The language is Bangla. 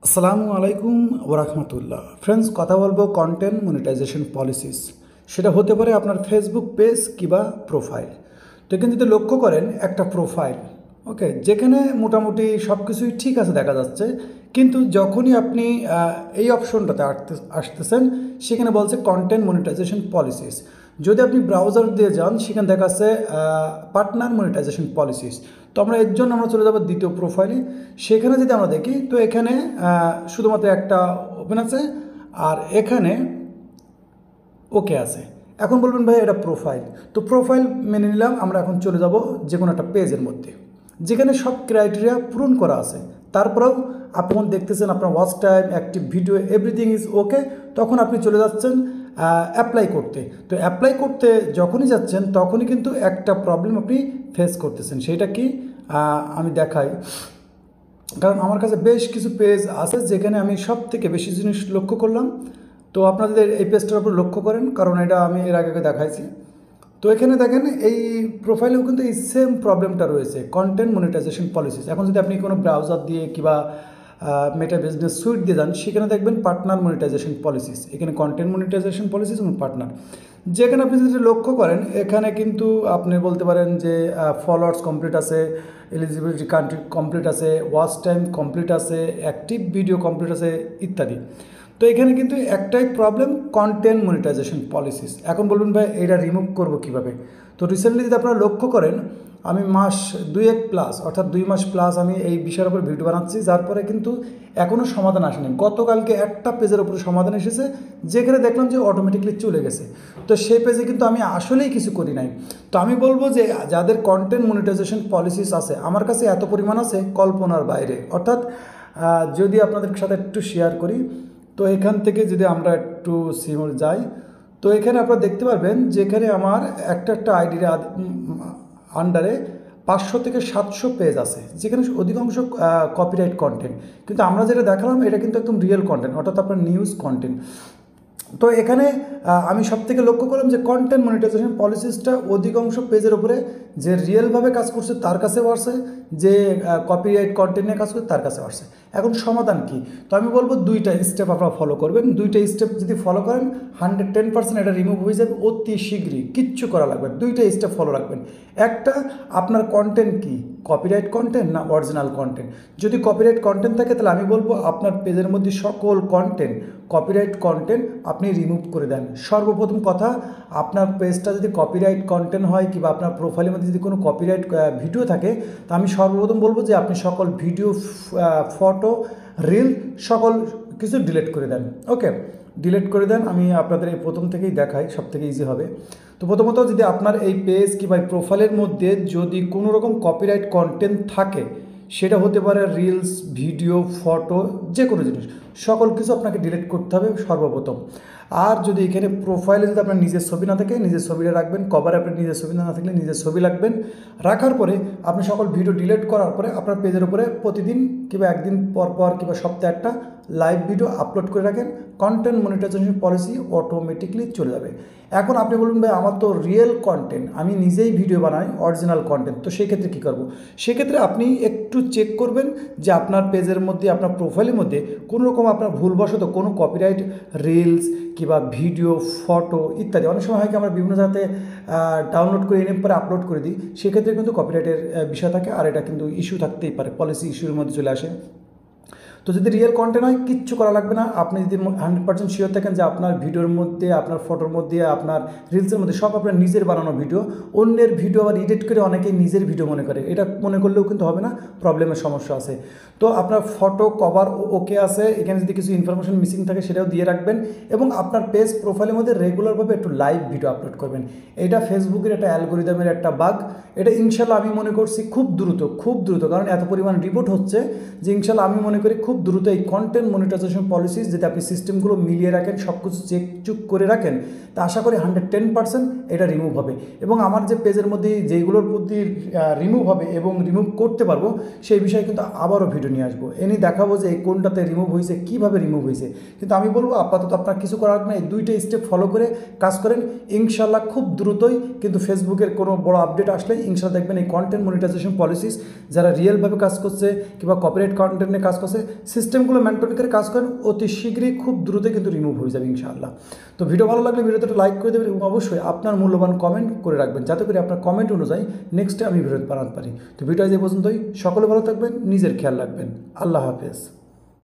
আসসালামু আলাইকুম ওরহমতুল্লাহ। ফ্রেন্ডস, কথা বলবো কন্টেন্ট মনিটাইজেশন পলিসিস। সেটা হতে পারে আপনার ফেসবুক পেজ কিংবা প্রোফাইল। তো এখানে যদি লক্ষ্য করেন একটা প্রোফাইল, ওকে, যেখানে মোটামুটি সব কিছুই ঠিক আছে দেখা যাচ্ছে, কিন্তু যখনই আপনি এই অপশনটাতে আসতেছেন সেখানে বলছে কন্টেন্ট মনিটাইজেশন পলিসিস। যদি আপনি ব্রাউজার দিয়ে যান সেখানে দেখাচ্ছে পার্টনার মনিটাইজেশন পলিসিস। তো আমরা এর জন্য আমরা চলে যাবো দ্বিতীয় প্রোফাইলে। সেখানে যদি আমরা দেখি তো এখানে শুধুমাত্র একটা ওপেন আছে আর এখানে ওকে আছে। এখন বলবেন ভাই এটা প্রোফাইল, তো প্রোফাইল মেনে নিলাম। আমরা এখন চলে যাব যে কোনো একটা পেজের মধ্যে যেখানে সব ক্রাইটেরিয়া পূরণ করা আছে। তারপরেও আপনি দেখতেছেন আপনার watch time, active video, everything is okay. তখন আপনি চলে যাচ্ছেন অ্যাপ্লাই করতে। তো অ্যাপ্লাই করতে যখনই যাচ্ছেন তখনই কিন্তু একটা প্রবলেম আপনি ফেস করতেছেন। সেইটা কি আমি দেখাই, কারণ আমার কাছে বেশ কিছু পেজ আছে যেখানে আমি সব থেকে বেশি জিনিস লক্ষ্য করলাম। তো আপনাদের এই পেজটার উপর লক্ষ্য করেন, কারণ এটা আমি এর আগে দেখাইছি। তো এখানে দেখেন এই প্রোফাইলেও কিন্তু এই সেম প্রবলেমটা রয়েছে, কন্টেন্ট মনিটাইজেশন পলিসিস। এখন যদি আপনি কোনো ব্রাউজার দিয়ে কিংবা মেটা বিজনেস সুইট দিয়ে যান সেখানে দেখবেন পার্টনার মনিটাইজেশন পলিসিস। এখানে কন্টেন্ট মনিটাইজেশন পলিসিস এবং পার্টনার, যেখানে আপনি যদি লক্ষ্য করেন এখানে কিন্তু আপনি বলতে পারেন যে ফলোয়ার্স কমপ্লিট আছে, এলিজিবিলিটি কান্ট্রি কমপ্লিট আছে, ওয়াচ টাইম কমপ্লিট আছে, অ্যাক্টিভ ভিডিও কমপ্লিট আছে ইত্যাদি। তো এখানে কিন্তু একটাই প্রবলেম, কন্টেন্ট মনিটাইজেশন পলিসিস। এখন বলবেন ভাই এটা রিমুভ করবো কীভাবে? তো রিসেন্টলি যদি আপনারা লক্ষ্য করেন আমি মাস 2 প্লাস অর্থাৎ 2 মাস প্লাস আমি এই বিষয়ের উপর ভিডিও বানাচ্ছি, যার পরে কিন্তু এখনও সমাধান আসেনি। গতকালকে একটা পেজের উপরে সমাধান এসেছে যেখানে দেখলাম যে অটোমেটিকলি চলে গেছে। তো সেই পেজে কিন্তু আমি আসলেই কিছু করি নাই। তো আমি বলবো যে যাদের কন্টেন্ট মনিটাইজেশন পলিসিস আছে, আমার কাছে এত পরিমাণ আছে কল্পনার বাইরে। অর্থাৎ যদি আপনাদের সাথে একটু শেয়ার করি, তো এখান থেকে যদি আমরা একটু সিমোর যাই, তো এখানে আপনারা দেখতে পারবেন যেখানে আমার একটা আইডির আন্ডারে 500 থেকে 700 পেজ আছে, যেখানে অধিকাংশ কপিরাইট কন্টেন্ট। কিন্তু আমরা যেটা দেখালাম এটা কিন্তু একদম রিয়েল কন্টেন্ট, অর্থাৎ আপনার নিউজ কন্টেন্ট। তো এখানে আমি সব থেকে লক্ষ্য করলাম যে কন্টেন্ট মনিটাইজেশন পলিসিসটা অধিকাংশ পেজের উপরে যে রিয়েলভাবে কাজ করছে তার কাছেও আসছে, যে কপিরাইট কন্টেন্ট নিয়ে কাজ করছে তার কাছেও আসছে। এখন সমাধান কি? তো আমি বলবো 2টা স্টেপ আপনারা ফলো করবেন। 2টা স্টেপ যদি ফলো করেন 110% এটা রিমুভ হয়ে যাবে অতি শীঘ্রই, কিচ্ছু করা লাগবে। 2টা স্টেপ ফলো রাখবেন। একটা, আপনার কন্টেন্ট কি, কপিরাইট কন্টেন্ট না অরিজিনাল কন্টেন্ট? যদি কপিরাইট কন্টেন্ট থাকে তাহলে আমি বলবো আপনার পেজের মধ্যে সকল কন্টেন্ট, কপিরাইট কন্টেন্ট আপনি রিমুভ করে দেন। সর্বপ্রথম কথা, আপনার পেজটা যদি কপিরাইট কন্টেন্ট হয় কিংবা আপনার প্রোফাইলের মধ্যে যদি কোনো কপিরাইট ভিডিও থাকে, তা আমি সর্বপ্রথম বলবো যে আপনি সকল ভিডিও, ফটো, রিল সকল কিছু ডিলিট করে দেন। ওকে, ডিলিট করে দেন। আমি আপনাদের এই প্রথম থেকেই দেখাই, সব থেকে ইজি হবে। তো প্রথমত যদি আপনার এই পেজ কিংবা প্রোফাইলের মধ্যে যদি কোনো রকম কপিরাইট কন্টেন্ট থাকে, সেটা হতে পারে রিলস, ভিডিও, ফটো, যে কোনো জিনিস, সকল কিছু আপনাকে ডিলিট করতে হবে সর্বপ্রথম। আর যদি এখানে প্রোফাইলে যদি আপনার নিজের ছবি না থাকে নিজের ছবিটা রাখবেন, কভারে আপনার নিজের ছবি না থাকলে নিজের ছবি রাখবেন। রাখার পরে আপনি সকল ভিডিও ডিলিট করার পরে আপনার পেজের উপরে প্রতিদিন কিংবা একদিন পর পর কিংবা সপ্তাহে একটা লাইভ ভিডিও আপলোড করে রাখেন। কন্টেন্ট মনিটাইজেশন পলিসি অটোমেটিকলি চলে যাবে। এখন আপনি বলুন ভাই আমার তো রিয়েল কন্টেন্ট, আমি নিজেই ভিডিও বানাই অরিজিনাল কন্টেন্ট, তো সেই ক্ষেত্রে কী করবো? সেক্ষেত্রে আপনি একটু চেক করবেন যে আপনার পেজের মধ্যে, আপনার প্রোফাইলের মধ্যে কোনো রকম আপনার ভুলবশত কোনো কপিরাইট রিলস কিংবা ভিডিও, ফটো ইত্যাদি, অনেক সময় হয় কি আমরা বিভিন্ন জায়গাতে ডাউনলোড করে এনে পরে আপলোড করে দিই, সেক্ষেত্রে কিন্তু কপিরাইটের বিষয় থাকে। আর এটা কিন্তু ইস্যু থাকতেই পারে, পলিসি ইস্যুর মধ্যে চলে আসে। তো যদি রিয়েল কন্টেন্ট হয় কিচ্ছু করা লাগবে না। আপনি যদি 100% শিওর থাকেন যে আপনার ভিডিওর মধ্যে, আপনার ফটোর মধ্যে, আপনার রিলসের মধ্যে সব আপনার নিজের বানানো ভিডিও, অন্যের ভিডিও আবার এডিট করে অনেকেই নিজের ভিডিও মনে করে, এটা মনে করলেও কিন্তু হবে না, প্রবলেমের সমস্যা আছে। তো আপনার ফটো কভার ওকে আছে, এখানে যদি কিছু ইনফরমেশন মিসিং থাকে সেটাও দিয়ে রাখবেন। এবং আপনার পেজ প্রোফাইলের মধ্যে রেগুলারভাবে একটু লাইভ ভিডিও আপলোড করবেন। এটা ফেসবুকের একটা অ্যালগোরিদমের একটা বাগ। এটা ইনশাল্লাহ আমি মনে করছি খুব দ্রুত, কারণ এত পরিমাণ রিপোর্ট হচ্ছে যে ইনশাল্লাহ আমি মনে করি খুব দ্রুত এই কন্টেন্ট মনিটাইজেশন পলিসিস যদি আপনি সিস্টেমগুলো মিলিয়ে রাখেন, সব কিছু চেক করে রাখেন, তা আশা করি 110% এটা রিমুভ হবে। এবং আমার যে পেজের মধ্যে যেইগুলোর প্রতি রিমুভ হবে এবং রিমুভ করতে পারবো সেই বিষয়ে কিন্তু আবারও ভিডিও নিয়ে আসবো, এনে দেখাবো যে এই কোনটাতে রিমুভ হয়েছে, কীভাবে রিমুভ হয়েছে। কিন্তু আমি বলবো আপাতত আপনার কিছু করার না, এই 2টা স্টেপ ফলো করে কাজ করেন, ইনশাল্লাহ খুব দ্রুতই কিন্তু ফেসবুকের কোনো বড় আপডেট আসলে ইনশাল্লাহ দেখবেন এই কন্টেন্ট মনিটাইজেশন পলিসিস যারা রিয়েলভাবে কাজ করছে কিংবা কপিরাইট কন্টেন্টে কাজ করছে সিস্টেমগুলো মেনটেন করে কাজ করেন, অতি শীঘ্রই খুব দ্রুত কিন্তু রিমুভ হয়ে যাবে ইনশাআল্লাহ। তো ভিডিও ভালো লাগলে ভিডিওতে লাইক করে দেবেন এবং অবশ্যই আপনার মূল্যবান কমেন্ট করে রাখবেন, যাতে করে আপনার কমেন্ট অনুযায়ী নেক্সটে আমি ভিডিও বানাতে পারি। তো ভিডিও এই পর্যন্তই। সকলে ভালো থাকবেন, নিজের খেয়াল রাখবেন। আল্লাহ হাফেজ।